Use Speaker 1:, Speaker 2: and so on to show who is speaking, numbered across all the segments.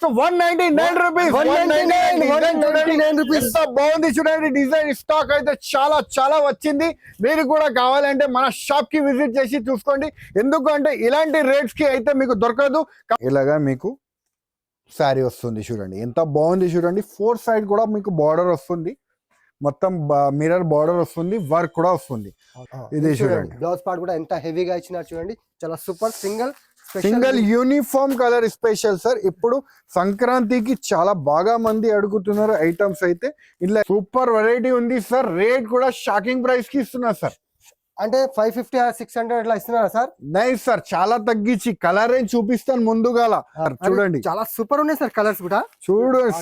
Speaker 1: 199 rupees. 199 rupees. ఎంత బాగుంది చూడండి డిజైన్. స్టాక్ అయితే చాలా చాలా వచ్చింది. మీరు కూడా కావాలంటే మన షాప్ కి విజిట్ చేసి చూసుకోండి. ఎందుకంటే ఇలాంటి రేట్స్ కి అయితే మీకు దొరకదు. ఇలాగా మీకు శారీ వస్తుంది చూడండి, ఎంత బాగుంది చూడండి. 4 సైడ్ కూడా మీకు బార్డర్ వస్తుంది, మొత్తం మిర్రర్ బార్డర్ వస్తుంది, వర్క్ కూడా వస్తుంది. ఇది చూడండి
Speaker 2: బ్లౌజ్ పార్ట్ కూడా ఎంత హెవీగా ఇచ్చినారు చూడండి, చాలా super.
Speaker 1: Single uniform colour special sir. ఇప్పుడు సంక్రాంతికి చాలా బాగా మంది అడుగుతున్నారు ఐటమ్స్ అయితే. ఇలా సూపర్ వెరైటీ ఉంది సార్. రేట్ కూడా షాకింగ్ ప్రైస్ కి ఇస్తున్నారు సార్.
Speaker 2: అంటే 550 or 600 అట్లా ఇస్తున్నారా సార్?
Speaker 1: నైస్ సార్, చాలా తగ్గించి కలర్ రేంజ్ చూపిస్తాను ముందుగాల. చూడండి
Speaker 2: చాలా సూపర్ ఉన్నాయి సార్ కలర్స్ కూడా.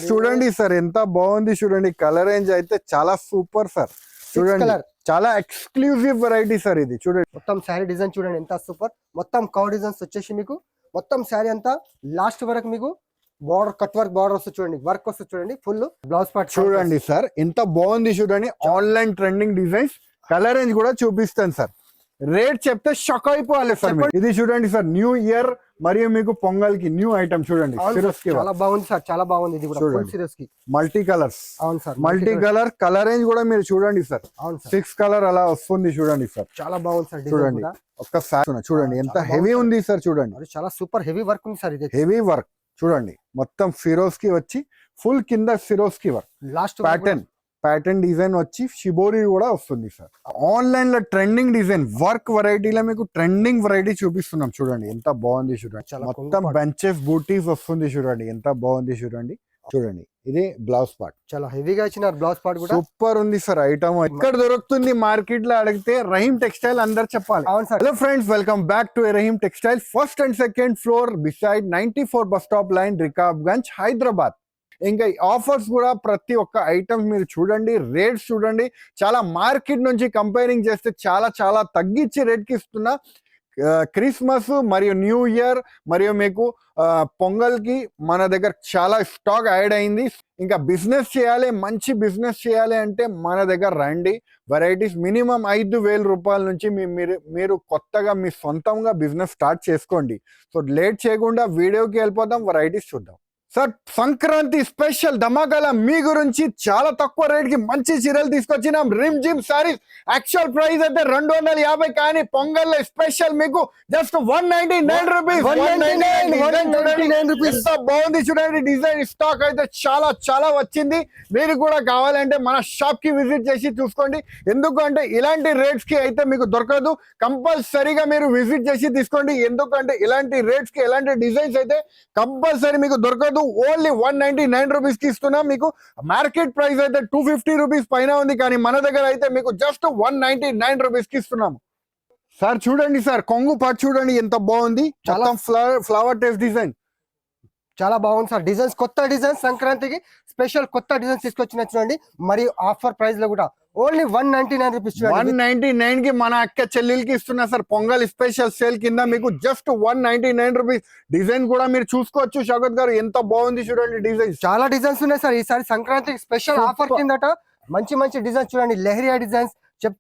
Speaker 1: చూడండి సార్ ఎంత బాగుంది చూడండి. కలర్ రేంజ్ అయితే చాలా సూపర్ సార్. చూడండి చాలా ఎక్స్క్లూజివ్ వెరైటీ సార్ ఇది. చూడండి
Speaker 2: మొత్తం శారీ డిజైన్ చూడండి ఎంత సూపర్. మొత్తం కవ్ డిజైన్స్ వచ్చేసి మీకు మొత్తం శారీ అంతా లాస్ట్ వరకు మీకు బార్డర్ కట్ వర్క్ బార్డర్ వస్తుంది చూడండి, వర్క్ వస్తుంది చూడండి. ఫుల్ బ్లౌజ్ పార్ట్
Speaker 1: చూడండి సార్ ఎంత బాగుంది చూడండి. Online trending designs. Colour range కూడా చూపిస్తాను సార్. రేట్ చెప్తే షాక్ అయిపోవాలి సార్. ఇది చూడండి సార్, న్యూ ఇయర్ మరియు మీకు పొంగల్ కి న్యూ ఐటమ్ చూడండి.
Speaker 2: చాలా బాగుంది సార్, చాలా బాగుంది. ఇది కూడా సిరస్ కి
Speaker 1: మల్టీ కలర్స్.
Speaker 2: అవును sir,
Speaker 1: multi colour. Colour range కూడా మీరు చూడండి సార్.
Speaker 2: అవును సార్,
Speaker 1: 6 కలర్ అలా వస్తుంది చూడండి సార్.
Speaker 2: చాలా బాగుంది సార్.
Speaker 1: చూడండి ఒక్కసారి చూడండి ఎంత హెవీ ఉంది సార్. చూడండి
Speaker 2: చాలా సూపర్ హెవీ వర్క్ ఉంది సార్. ఇది
Speaker 1: హెవీ వర్క్ చూడండి, మొత్తం ఫిరోజ్ కి వచ్చి ఫుల్ కింద ఫిరోజ్ కి వర్క్.
Speaker 2: లాస్ట్
Speaker 1: ప్యాటర్న్ డిజైన్ వచ్చి షిబోరి కూడా వస్తుంది సార్. ఆన్లైన్ లో ట్రెండింగ్ డిజైన్ వర్క్ వెరైటీలో మీకు ట్రెండింగ్ వెరైటీ చూపిస్తున్నాం చూడండి, ఎంత బాగుంది చూడండి. మొత్తం బెంచెస్ బూటీస్ వస్తుంది చూడండి, ఎంత బాగుంది చూడండి. చూడండి ఇది బ్లౌజ్ పార్ట్
Speaker 2: చాలా హెవీగా ఇచ్చినారు. బ్లౌజ్ పార్ట్ కూడా
Speaker 1: సూపర్ ఉంది సార్. ఐటమ్ ఇక్కడ దొరుకుతుంది మార్కెట్ లో అడిగితే రహీం టెక్స్టైల్ అందరు చెప్పాలి.
Speaker 2: అవును sir.
Speaker 1: Hello friends, welcome back to Rahim textile. First and second floor beside 94 bus stop line, Rikabganj, Hyderabad. ఇంకా ఆఫర్స్ కూడా ప్రతి ఒక్క ఐటమ్స్ మీరు చూడండి, రేట్స్ చూడండి. చాలా మార్కెట్ నుంచి కంపేరింగ్ చేస్తే చాలా చాలా తగ్గించి రేట్కి ఇస్తున్నా. క్రిస్మస్ మరియు న్యూ ఇయర్ మరియు మీకు పొంగల్ కి మన దగ్గర చాలా స్టాక్ యాడ్ అయింది. ఇంకా బిజినెస్ చేయాలి, మంచి బిజినెస్ చేయాలి అంటే మన దగ్గర రండి. వెరైటీస్ మినిమం 5,000 రూపాయల నుంచి మీరు కొత్తగా మీ సొంతంగా బిజినెస్ స్టార్ట్ చేసుకోండి. సో లేట్ చేయకుండా వీడియోకి వెళ్ళిపోతాం, వెరైటీస్ చూద్దాం. సార్ సంక్రాంతి స్పెషల్ ధమాకాల మీ గురించి చాలా తక్కువ రేట్ కి మంచి చీరలు తీసుకొచ్చినాం. Rim Jhim sarees actual price అయితే 250, కానీ పొంగల్ స్పెషల్ మీకు జస్ట్ 199 రూపీస్. 199 రూపీస్. ఎంత బాగుంది చూడండి డిజైన్. స్టాక్ అయితే చాలా చాలా వచ్చింది. మీరు కూడా కావాలంటే మన షాప్ కి విజిట్ చేసి చూసుకోండి. ఎందుకంటే ఇలాంటి రేట్స్ కి అయితే మీకు దొరకదు. కంపల్సరీగా మీరు విజిట్ చేసి తీసుకోండి. ఎందుకంటే ఇలాంటి రేట్స్ కి ఇలాంటి డిజైన్స్ అయితే కంపల్సరీ మీకు దొరకదు. ఓన్లీ 199 రూపీస్ కి ఇస్తున్నా. మీకు మార్కెట్ ప్రైస్ అయితే 250 రూపీస్ పైన ఉంది, కానీ మన దగ్గర అయితే మీకు జస్ట్ 199 రూపీస్ కి ఇస్తున్నాము. సార్ చూడండి సార్, కొంగు పార్ట్ చూడండి ఎంత బాగుంది. చాలా ఫ్లవర్ టేస్ట్ డిజైన్
Speaker 2: చాలా బాగుంది సార్. డిజైన్స్ కొత్త డిజైన్స్, సంక్రాంతికి స్పెషల్ కొత్త డిజైన్స్ తీసుకొచ్చిన చూడండి. మరియు ఆఫర్ ప్రైస్ లో కూడా ఓన్లీ 199 రూపీస్.
Speaker 1: 199 కి మన అక్క చెల్లెలకి ఇస్తున్నా సార్. పొంగల్ స్పెషల్ సేల్ కింద మీకు జస్ట్ 199 రూపీస్. డిజైన్ కూడా మీరు చూసుకోవచ్చు. షౌకత్ గారు ఎంత బాగుంది చూడండి డిజైన్.
Speaker 2: చాలా డిజైన్స్ ఉన్నాయి సార్ ఈసారి సంక్రాంతికి స్పెషల్ ఆఫర్ కిందట. మంచి మంచి డిజైన్స్ చూడండి, లెహరియా డిజైన్స్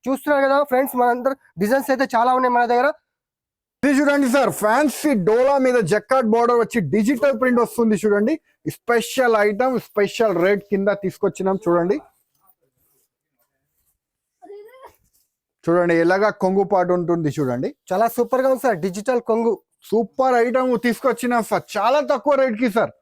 Speaker 2: చూస్తున్నారు కదా ఫ్రెండ్స్. మనందరూ డిజైన్స్ అయితే చాలా ఉన్నాయి మన దగ్గర.
Speaker 1: ఇది చూడండి సార్, ఫ్యాన్సీ డోలా మీద జకార్డ్ బోర్డర్ వచ్చి డిజిటల్ ప్రింట్ వస్తుంది చూడండి. స్పెషల్ ఐటమ్, స్పెషల్ రేట్ కింద తీసుకొచ్చినాం చూడండి. చూడండి ఎలాగా కొంగు పాటు ఉంటుంది చూడండి,
Speaker 2: చాలా సూపర్ గా ఉంది సార్. డిజిటల్ కొంగు
Speaker 1: సూపర్ ఐటమ్ తీసుకొచ్చినాం సార్, చాలా తక్కువ రేట్ కి సార్.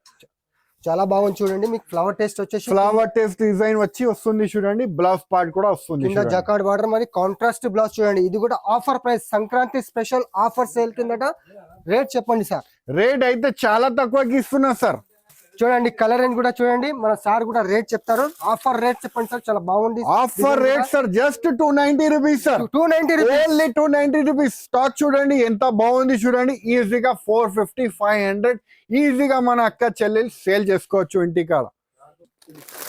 Speaker 2: చాలా బాగుంది చూడండి. మీకు ఫ్లవర్ టేస్ట్ వచ్చేసి
Speaker 1: ఫ్లవర్ టేస్ట్ డిజైన్ వచ్చి వస్తుంది చూడండి. బ్లౌజ్ పార్ట్ కూడా వస్తుంది
Speaker 2: కింద జకార్డ్ బార్డర్, మరి కాంట్రాస్ట్ బ్లౌజ్ చూడండి. ఇది కూడా offer price, Sankranti special offer sale కిందట. రేట్ చెప్పండి సార్.
Speaker 1: రేట్ అయితే చాలా తక్కువకి ఇస్తున్నా సార్.
Speaker 2: చూడండి కలర్ రేంజ్ కూడా చూడండి, మన సార్ కూడా రేట్ చెప్తారు. ఆఫర్ రేట్ చెప్పండి సార్, చాలా బాగుంది.
Speaker 1: Offer rate sir just 290 rupees sir. 290 rupees, only 290 rupees. Stock చూడండి ఎంత బాగుంది చూడండి. ఈజీగా 450, 500 ఈజీగా మన అక్క చెల్లెలు సేల్ చేసుకోవచ్చు ఇంటికాడ.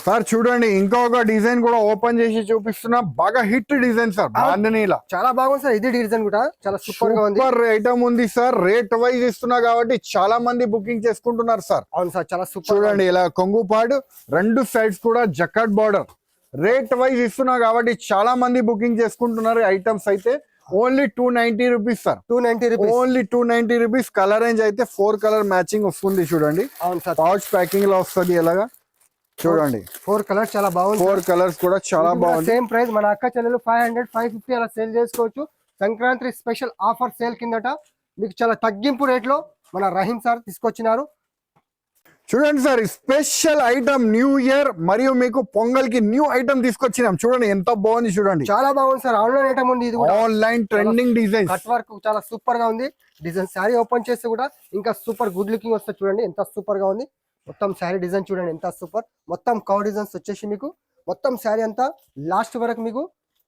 Speaker 1: సార్ చూడండి ఇంకొక డిజైన్ కూడా ఓపెన్ చేసి చూపిస్తున్నా. బాగా హిట్ డిజైన్ సార్, బాంధనీలా
Speaker 2: చాలా బాగుంది సార్. ఇది డిజైన్ కూడా చాలా సూపర్ గా ఉంది.
Speaker 1: సూపర్ ఐటమ్ ఉంది సార్. రేట్ వైజ్ ఇస్తున్నా కాబట్టి చాలా మంది బుకింగ్ చేసుకుంటున్నారు సార్.
Speaker 2: అవును సార్, చాలా సూపర్.
Speaker 1: చూడండి ఇలా కొంగు పాడు, 2 సైడ్స్ కూడా జకార్డ్ బార్డర్. రేట్ వైజ్ ఇస్తున్నా కాబట్టి చాలా మంది బుకింగ్ చేసుకుంటున్నారు ఐటమ్స్ అయితే. Only 290 rupees sir.
Speaker 2: 290 rupees.
Speaker 1: Only 290 rupees. Colour range అయితే 4 కలర్ మ్యాచింగ్ వస్తుంది చూడండి.
Speaker 2: అవును సార్.
Speaker 1: పౌచ్ ప్యాకింగ్ లో వస్తుంది ఎలాగా చూడండి.
Speaker 2: 4 కలర్స్ చాలా బాగుంది.
Speaker 1: 4 కలర్స్ కూడా చాలా బాగుంది.
Speaker 2: సేమ్ ప్రైస్ మన అక్క చెల్లెలు 500 550 అలా సేల్ చేసుకోవచ్చు. సంక్రాంతి స్పెషల్ ఆఫర్ సేల్ కిందట మీకు చాలా తగ్గింపు రేట్ లో మన రహీం సార్ తీసుకొచ్చినారు.
Speaker 1: చూడండి sir, special item new year మరియు మీకు పొంగల్ కి న్యూ ఐటమ్ తీసుకొచ్చినాం. చూడండి ఎంత బాగుంది చూడండి.
Speaker 2: చాలా బాగుంది సార్. ఆన్లైన్ ఐటమ్ ఉంది. ఇది కూడా
Speaker 1: online trending design.
Speaker 2: Cut work చాలా సూపర్ గా ఉంది. డిజైన్ శారీ ఓపెన్ చేస్తే కూడా ఇంకా సూపర్ గుడ్ లుకింగ్ వస్తుంది. చూడండి ఎంత సూపర్ గా ఉంది. మొత్తం శారీ డిజైన్ చూడండి ఎంత సూపర్. మొత్తం కవ్ డిజైన్స్ వచ్చేసి మీకు మొత్తం శారీ అంతా లాస్ట్ వరకు మీకు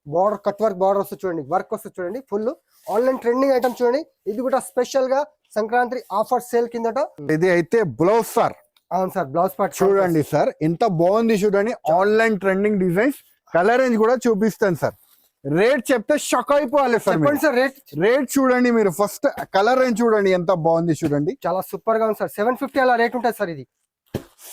Speaker 2: బార్డర్ కట్ వర్క్ బార్డర్ వస్తుంది చూడండి. వర్క్ వస్తుంది చూడండి. ఫుల్ ఆన్లైన్ ట్రెండింగ్ ఐటమ్ చూడండి. ఇది కూడా స్పెషల్ గా సంక్రాంతి ఆఫర్ సేల్ కిందట.
Speaker 1: ఇది అయితే బ్లౌజ్ సార్.
Speaker 2: అవును సార్. బ్లౌజ్ పార్ట్
Speaker 1: చూడండి సార్ ఎంత బాగుంది చూడండి. Online trending designs. Colour range కూడా చూపిస్తాను సార్. రేట్ చెప్తే షాక్ అయిపోవాలి సార్.
Speaker 2: చెప్పండి సార్ రేట్.
Speaker 1: రేట్ చూడండి మీరు. ఫస్ట్ కలర్ రేంజ్ చూడండి ఎంత బాగుంది చూడండి.
Speaker 2: చాలా సూపర్ గా ఉంది సార్. 750 అలా రేట్ ఉంటుంది సార్. ఇది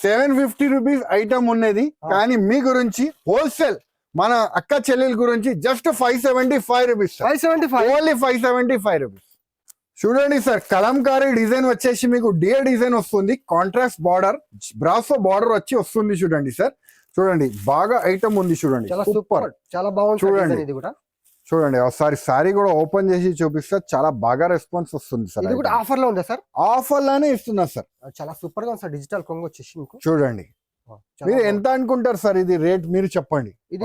Speaker 1: 750 రూపీస్ ఐటమ్ ఉన్నది. కానీ మీ గురించి హోల్సేల్ మన అక్క చెల్లెల గురించి జస్ట్ 575 రూపీస్.
Speaker 2: 575
Speaker 1: only 575 rupees. చూడండి సార్, కలంకారీ డిజైన్ వచ్చేసి మీకు డియర్ డిజైన్ వస్తుంది. కాంట్రాస్ట్ బార్డర్, బ్రాసో బార్డర్ వచ్చి వస్తుంది చూడండి సార్. చూడండి బాగా ఐటమ్ ఉంది చూడండి.
Speaker 2: చాలా సూపర్. చాలా బాగుంది
Speaker 1: చూడండి.
Speaker 2: ఇది కూడా
Speaker 1: చూడండి ఒకసారి సారీ కూడా ఓపెన్ చేసి చూపిస్తే చాలా బాగా రెస్పాన్స్ వస్తుంది సార్.
Speaker 2: ఇది కూడా ఆఫర్ లో ఉందా సార్?
Speaker 1: ఆఫర్ లానే ఇస్తున్నా సార్.
Speaker 2: చాలా సూపర్ గా ఉంది సార్. డిజిటల్ కొంగు వచ్చేసి మీకు
Speaker 1: చూడండి. మీరు ఎంత అనుకుంటారు సార్ ఇది రేట్? మీరు చెప్పండి.
Speaker 2: ఇది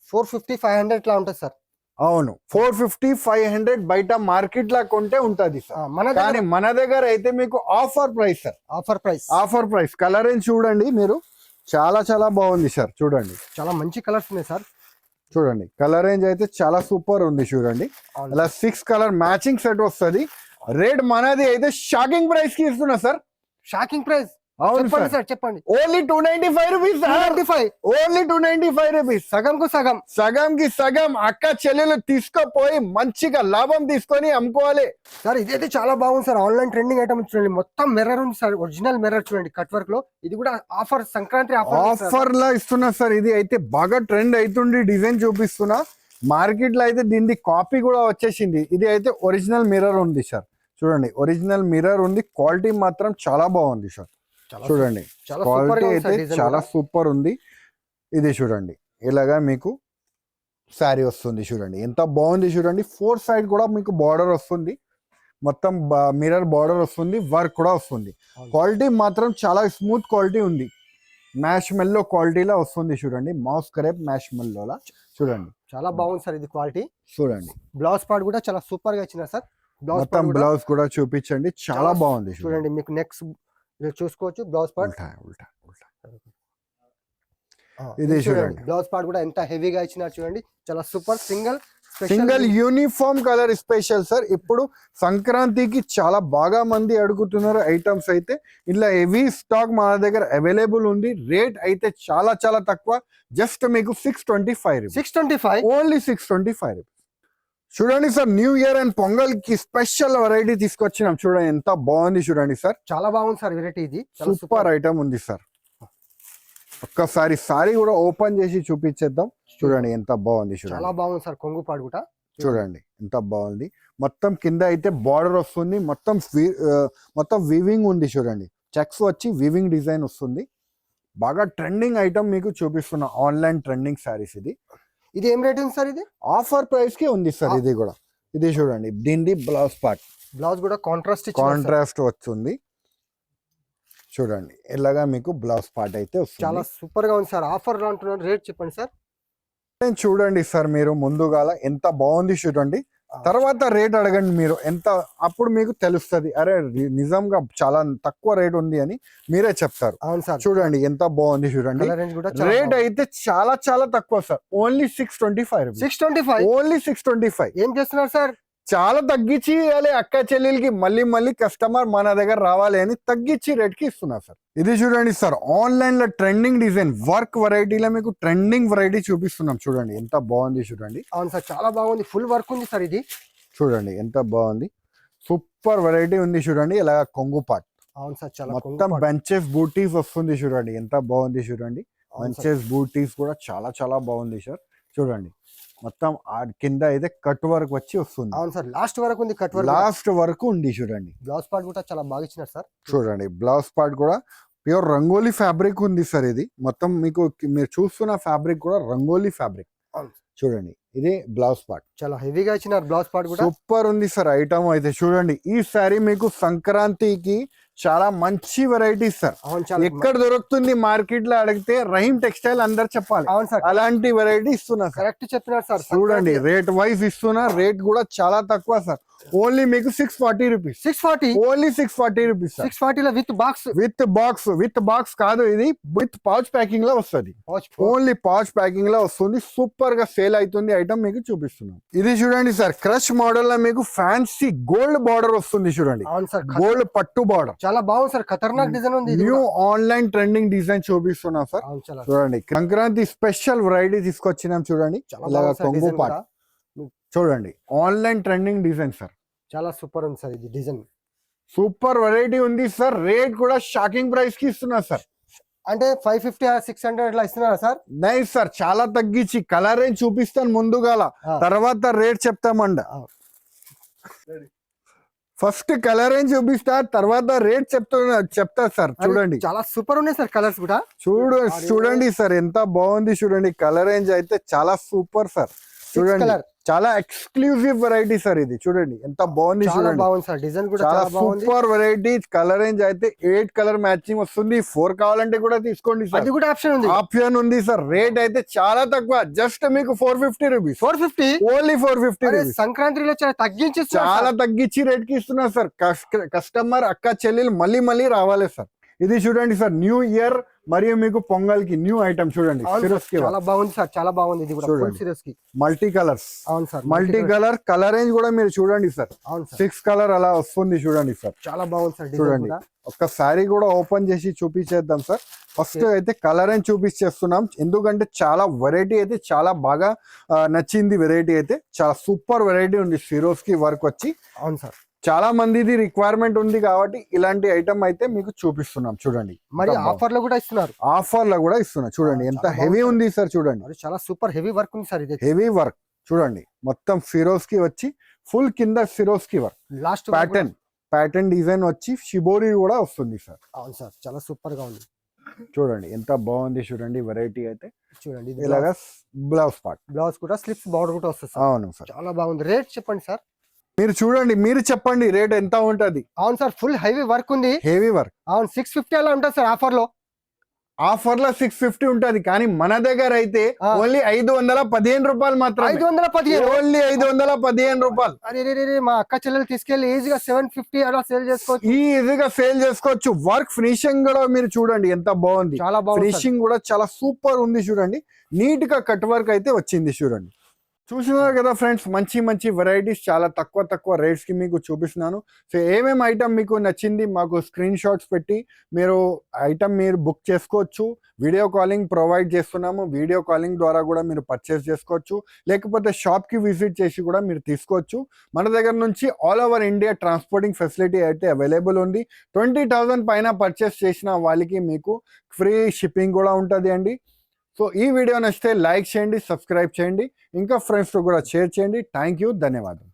Speaker 2: 450 500 ఇట్లా ఉంటుంది సార్.
Speaker 1: అవును 450 500 బయట మార్కెట్ లా కొంటే ఉంటది సార్. కానీ మన దగ్గర అయితే మీకు offer price sir.
Speaker 2: Offer price.
Speaker 1: Offer price. Colour range చూడండి మీరు. చాలా చాలా బాగుంది సార్. చూడండి
Speaker 2: చాలా మంచి కలర్స్ ఉన్నాయి సార్.
Speaker 1: చూడండి కలర్ రేంజ్ అయితే చాలా సూపర్ ఉంది చూడండి. అలా 6 కలర్ మ్యాచింగ్ సెట్ వస్తుంది. రేట్ మనది అయితే షాకింగ్ ప్రైస్ కి ఇస్తున్నా సార్.
Speaker 2: Shocking price.
Speaker 1: అవును
Speaker 2: సార్ చెప్పండి.
Speaker 1: Only 295 rupees.
Speaker 2: 295
Speaker 1: only 295 rupees.
Speaker 2: సగం కు సగం.
Speaker 1: సగం కి సగం. అక్క చెల్లెలు తీసుకుపోయి మంచిగా లాభం తీసుకొని అమ్ముకోవాలి
Speaker 2: సార్. ఇదైతే చాలా బాగుంది సార్. ఆన్లైన్ ట్రెండింగ్ ఐటమ్ చూడండి. మొత్తం మిర్రర్ ఉంది సార్. ఒరిజినల్ మిర్రర్ చూడండి కట్ వర్క్ లో. ఇది కూడా ఆఫర్ సంక్రాంతి
Speaker 1: ఆఫర్ లా ఇస్తున్నా సార్. ఇది అయితే బాగా ట్రెండ్ అవుతుంది. డిజైన్ చూపిస్తున్నా. మార్కెట్ లో అయితే దీని కాపీ కూడా వచ్చేసింది. ఇది అయితే ఒరిజినల్ మిర్రర్ ఉంది సార్. చూడండి ఒరిజినల్ మిర్రర్ ఉంది. క్వాలిటీ మాత్రం చాలా బాగుంది సార్. చూడండి క్వాలిటీ అయితే చాలా సూపర్ ఉంది. ఇది చూడండి ఇలాగా మీకు శారీ వస్తుంది చూడండి ఎంత బాగుంది చూడండి. 4 సైడ్ కూడా మీకు బార్డర్ వస్తుంది. మొత్తం మిర్రర్ బార్డర్ వస్తుంది. వర్క్ కూడా వస్తుంది. క్వాలిటీ మాత్రం చాలా స్మూత్ క్వాలిటీ ఉంది. మ్యాష్ మెల్లో క్వాలిటీలా వస్తుంది చూడండి. మౌస్ క్రేప్ మ్యాష్ మెల్లోలా చూడండి
Speaker 2: చాలా బాగుంది సార్. ఇది క్వాలిటీ చూడండి.
Speaker 1: చూడండి
Speaker 2: బ్లౌజ్ పార్ట్ కూడా చాలా సూపర్ గా ఇచ్చిన సార్.
Speaker 1: మొత్తం బ్లౌజ్ కూడా చూపించండి. చాలా బాగుంది
Speaker 2: చూడండి. మీకు నెక్స్ట్ చూసుకోవచ్చు బ్లౌజ్ పార్ట్.
Speaker 1: ఇది చూడండి.
Speaker 2: బ్లౌజ్ పార్ట్ కూడా ఎంత హెవీగా ఇచ్చినారు చూడండి. చాలా super.
Speaker 1: Single uniform colour special sir. ఇప్పుడు సంక్రాంతికి చాలా బాగా మంది అడుగుతున్నారు ఐటమ్స్ అయితే. ఇలా హెవీ స్టాక్ మన దగ్గర అవైలబుల్ ఉంది. రేట్ అయితే చాలా చాలా తక్కువ. జస్ట్ మీకు 625
Speaker 2: 625
Speaker 1: ఓన్లీ 625 రూపీస్. చూడండి sir, new year and pongal కి స్పెషల్ వెరైటీ తీసుకొచ్చినాం. చూడండి ఎంత బాగుంది చూడండి సార్.
Speaker 2: చాలా బాగుంది సార్ వెరైటీ. ఇది
Speaker 1: సూపర్ ఐటమ్ ఉంది సార్. ఒక్కసారి సారీ కూడా ఓపెన్ చేసి చూపించేద్దాం. చూడండి ఎంత బాగుంది చూడండి.
Speaker 2: చాలా బాగుంది సార్. కొంగు పాడు కూడా
Speaker 1: చూడండి ఎంత బాగుంది. మొత్తం కింద అయితే బార్డర్ వస్తుంది. మొత్తం వీవింగ్ ఉంది చూడండి. చెక్స్ వచ్చి వీవింగ్ డిజైన్ వస్తుంది. బాగా ట్రెండింగ్ ఐటమ్ మీకు చూపిస్తున్నా. Online trending saris.
Speaker 2: ఇది ఏం రేట్ ఉంది సార్? ఇది
Speaker 1: ఆఫర్ ప్రైస్ కి ఉంది సార్. ఇది కూడా ఇది చూడండి. దీని బ్లౌజ్ పార్ట్.
Speaker 2: బ్లౌజ్ కూడా
Speaker 1: కాంట్రాస్ట్ వస్తుంది చూడండి. ఇలాగా మీకు బ్లౌజ్ పార్ట్ అయితే వస్తుంది.
Speaker 2: చాలా సూపర్ గా ఉంది సార్. ఆఫర్ లో అంటున్నారు. రేట్ చెప్పండి సార్.
Speaker 1: చూడండి సార్ మీరు ముందుగాల ఎంత బాగుంది చూడండి. తర్వాత రేట్ అడగండి మీరు ఎంత. అప్పుడు మీకు తెలుస్తుంది అరే నిజంగా చాలా తక్కువ రేట్ ఉంది అని మీరే చెప్తారు.
Speaker 2: అవును సార్.
Speaker 1: చూడండి ఎంత బాగుంది చూడండి. రేట్ అయితే చాలా చాలా తక్కువ సార్. Only 625
Speaker 2: 625
Speaker 1: only 625.
Speaker 2: ఏం చేస్తున్నారు సార్?
Speaker 1: చాలా తగ్గించి ఇవ్వాలి అక్క చెల్లెలకి. మళ్ళీ కస్టమర్ మన దగ్గర రావాలి అని తగ్గించి రేట్ కి ఇస్తున్నారు సార్. ఇది చూడండి సార్. ఆన్లైన్ లో ట్రెండింగ్ డిజైన్ వర్క్ వెరైటీలో మీకు ట్రెండింగ్ వెరైటీ చూపిస్తున్నాం. చూడండి ఎంత బాగుంది చూడండి.
Speaker 2: అవును సార్ చాలా బాగుంది. ఫుల్ వర్క్ ఉంది సార్. ఇది
Speaker 1: చూడండి ఎంత బాగుంది. సూపర్ వెరైటీ ఉంది చూడండి. ఇలా కొంగు పార్ట్.
Speaker 2: అవును సార్ చాలా
Speaker 1: మొత్తం బంచెస్ బూటీస్ వస్తుంది చూడండి. ఎంత బాగుంది చూడండి. బంచెస్ బూటీస్ కూడా చాలా చాలా బాగుంది సార్. చూడండి మొత్తం ఆ కింద అయితే కట్ వర్క్ వచ్చి వస్తుంది.
Speaker 2: అవును సార్, లాస్ట్ వరకు ఉంది కట్ వర్క్.
Speaker 1: లాస్ట్ వరకు ఉంది చూడండి.
Speaker 2: బ్లౌజ్ పార్ట్ కూడా చాలా బాగా ఇచ్చినారు సార్.
Speaker 1: చూడండి బ్లౌజ్ పార్ట్ కూడా ప్యూర్ రంగోలీ ఫ్యాబ్రిక్ ఉంది సార్. ఇది మొత్తం మీకు మీరు చూస్తున్న ఫ్యాబ్రిక్ కూడా రంగోలీ ఫ్యాబ్రిక్. చూడండి ఇది బ్లౌజ్ పార్ట్
Speaker 2: చాలా హెవీగా ఇచ్చినారు. బ్లౌజ్ పార్ట్ కూడా
Speaker 1: సూపర్ ఉంది సార్ ఐటమ్ అయితే. చూడండి ఈ సారీ మీకు సంక్రాంతికి చాలా మంచి వెరైటీస్ సార్.
Speaker 2: అవును, చాలా
Speaker 1: ఎక్కడ దొరుకుతుంది మార్కెట్ లో అడిగితే రహీం టెక్స్టైల్ అందరు చెప్పాలి.
Speaker 2: అవును సార్,
Speaker 1: అలాంటి వెరైటీ ఇస్తున్నా సార్.
Speaker 2: కరెక్ట్ చెప్పినారు సార్.
Speaker 1: చూడండి రేట్ వైజ్ ఇస్తున్నా, రేట్ కూడా చాలా తక్కువ సార్. ఓన్లీ మీకు 640 రూపీస్.
Speaker 2: 640
Speaker 1: only 640 rupees.
Speaker 2: 640 లో విత్ బాక్స్.
Speaker 1: విత్ బాక్స్ కాదు, ఇది విత్ పౌచ్ ప్యాకింగ్ లో వస్తుంది. ఓన్లీ పౌచ్ ప్యాకింగ్ లో వస్తుంది. సూపర్ గా సేల్ అవుతుంది ఐటమ్. మీకు చూపిస్తున్నాం. ఇది చూడండి సార్, క్రష్ మోడల్ లో మీకు ఫ్యాన్సీ గోల్డ్ బార్డర్ వస్తుంది. చూడండి
Speaker 2: అవును సార్,
Speaker 1: గోల్డ్ పట్టు బార్డర్
Speaker 2: చాలా బాగుంది సార్. ఖతర్నాక్ డిజైన్ ఉంది.
Speaker 1: న్యూ ఆన్లైన్ ట్రెండింగ్ డిజైన్ చూపిస్తున్నాం సార్. చూడండి సంక్రాంతి స్పెషల్ వెరైటీ తీసుకొచ్చినాం. చూడండి ఇలాగా కొంగు పాట. చూడండి ఆన్లైన్ ట్రెండింగ్ డిజైన్ సార్.
Speaker 2: చాలా సూపర్ ఉంది సార్. ఇది డిజైన్
Speaker 1: సూపర్ వెరైటీ ఉంది సార్. రేట్ కూడా షాకింగ్ ప్రైస్ కి ఇస్తున్నా సార్.
Speaker 2: అంటే 550 600 అట్లా ఇస్తున్నారా సార్?
Speaker 1: నైస్ సార్, చాలా తగ్గించి కలర్ రేంజ్ చూపిస్తాను ముందుగాల, తర్వాత రేట్ చెప్తామండ. ఫస్ట్ కలర్ రేంజ్ చూపిస్తా, తర్వాత రేట్ చెప్తా సార్. చూడండి
Speaker 2: చాలా సూపర్ ఉన్నాయి సార్ కలర్స్ కూడా.
Speaker 1: చూడండి సార్ ఎంత బాగుంది. చూడండి కలర్ రేంజ్ అయితే చాలా సూపర్ సార్. చూడండి చాలా ఎక్స్క్లూజివ్ వెరైటీ సార్ ఇది. చూడండి ఎంత బాగుంది. చూడండి
Speaker 2: బాగుంది సార్. డిజైన్ కూడా
Speaker 1: చాలా సూపర్ వెరైటీ. కలర్ రేంజ్ అయితే 8 కలర్ మ్యాచింగ్ వస్తుంది. 4 కావాలంటే కూడా తీసుకోండి సార్.
Speaker 2: అది కూడా ఆప్షన్ ఉంది
Speaker 1: సార్. రేట్ అయితే చాలా తక్కువ, జస్ట్ మీకు 450 రూపీస్.
Speaker 2: 450
Speaker 1: only 450 rupees.
Speaker 2: సంక్రాంతిలో చాలా
Speaker 1: తగ్గించి రేట్ కి ఇస్తున్నా సార్. కస్టమర్ అక్క చెల్లెలు మళ్ళీ రావాలి సార్. ఇది చూడండి సార్, న్యూ ఇయర్ మరియు మీకు పొంగల్ కి న్యూ ఐటమ్. చూడండి
Speaker 2: చాలా బాగుంది సార్, చాలా బాగుంది. ఇది కూడా సిరీస్ కి
Speaker 1: మల్టీ కలర్స్.
Speaker 2: అవును sir,
Speaker 1: multi colour. Colour range కూడా మీరు చూడండి సార్.
Speaker 2: అవును సార్,
Speaker 1: 6 కలర్ అలా వస్తుంది. చూడండి సార్
Speaker 2: చాలా బాగుంది సార్.
Speaker 1: చూడండి ఒక్క సారీ కూడా ఓపెన్ చేసి చూపించేద్దాం సార్. ఫస్ట్ అయితే కలర్ రేంజ్ చూపించేస్తున్నాం, ఎందుకంటే చాలా వెరైటీ అయితే చాలా బాగా నచ్చింది. వెరైటీ అయితే చాలా సూపర్ వెరైటీ ఉంది. సిరోస్ కి వర్క్ వచ్చి.
Speaker 2: అవును సార్,
Speaker 1: చాలా మందిది రిక్వైర్మెంట్ ఉంది కాబట్టి ఇలాంటి ఐటమ్ అయితే మీకు చూపిస్తున్నాం. చూడండి
Speaker 2: మరి ఆఫర్ లో కూడా ఇస్తున్నారు.
Speaker 1: ఆఫర్ లో కూడా ఇస్తున్నా. చూడండి ఎంత హెవీ ఉంది సార్. చూడండి
Speaker 2: చాలా సూపర్ హెవీ వర్క్ ఉంది సార్. ఇది
Speaker 1: హెవీ వర్క్. చూడండి మొత్తం ఫిరోజ్ కి వచ్చి ఫుల్ కింద ఫిరోజ్ కి వర్క్.
Speaker 2: లాస్ట్
Speaker 1: ప్యాటర్న్ డిజైన్ వచ్చి షిబోరి కూడా వస్తుంది సార్.
Speaker 2: అవును సార్, చాలా సూపర్ గా ఉంది.
Speaker 1: చూడండి ఎంత బాగుంది. చూడండి వెరైటీ అయితే.
Speaker 2: చూడండి
Speaker 1: ఇలాగా బ్లౌజ్ పార్ట్.
Speaker 2: బ్లౌజ్ కూడా స్లిప్స్ బార్డర్ కూడా వస్తుంది.
Speaker 1: అవును సార్,
Speaker 2: చాలా బాగుంది. రేట్ చెప్పండి సార్.
Speaker 1: మీరు చూడండి, మీరు చెప్పండి రేట్ ఎంత ఉంటది.
Speaker 2: అవును సార్, ఫుల్ హెవీ వర్క్ ఉంది.
Speaker 1: Heavy work.
Speaker 2: అవును, 650 అలా ఉంటుంది సార్. ఆఫర్ లో
Speaker 1: 650 ఉంటది, కానీ మన దగ్గర అయితే ఓన్లీ 515 రూపాయలు మాత్రం.
Speaker 2: 515
Speaker 1: ఓన్లీ 515 రూపాయలు.
Speaker 2: అరే మా అక్క చెల్లెలు తీసుకెళ్లి ఈజీగా 750 అలా సేల్ చేసుకోవచ్చు.
Speaker 1: ఈజీగా సేల్ చేసుకోవచ్చు. వర్క్ ఫినిషింగ్ కూడా మీరు చూడండి ఎంత బాగుంది.
Speaker 2: చాలా బాగుంది.
Speaker 1: ఫినిషింగ్ కూడా చాలా సూపర్ ఉంది. చూడండి నీట్ గా కట్ వర్క్ అయితే వచ్చింది. చూడండి చూసినారు కదా ఫ్రెండ్స్, మంచి వెరైటీస్ చాలా తక్కువ రేట్స్ కి మీకు చూపిస్తున్నాను. సో ఏమేమి ఐటమ్ మీకు నచ్చింది మాకు స్క్రీన్ షాట్స్ పెట్టి మీరు ఐటమ్ మీరు బుక్ చేసుకోవచ్చు. వీడియో కాలింగ్ ప్రొవైడ్ చేస్తున్నాము. వీడియో కాలింగ్ ద్వారా కూడా మీరు పర్చేస్ చేసుకోవచ్చు, లేకపోతే షాప్ కి విజిట్ చేసి కూడా మీరు తీసుకోవచ్చు. మన దగ్గర నుంచి all over India transporting facility అయితే అవైలబుల్ ఉంది. 20,000 పైన పర్చేస్ చేసిన వాళ్ళకి మీకు ఫ్రీ షిప్పింగ్ కూడా ఉంటుంది అండి. సో ఈ వీడియో నచ్చితే లైక్ చేయండి, సబ్స్క్రైబ్ చేయండి, ఇంకా ఫ్రెండ్స్తో కూడా షేర్ చేయండి. థ్యాంక్ యూ, ధన్యవాదాలు.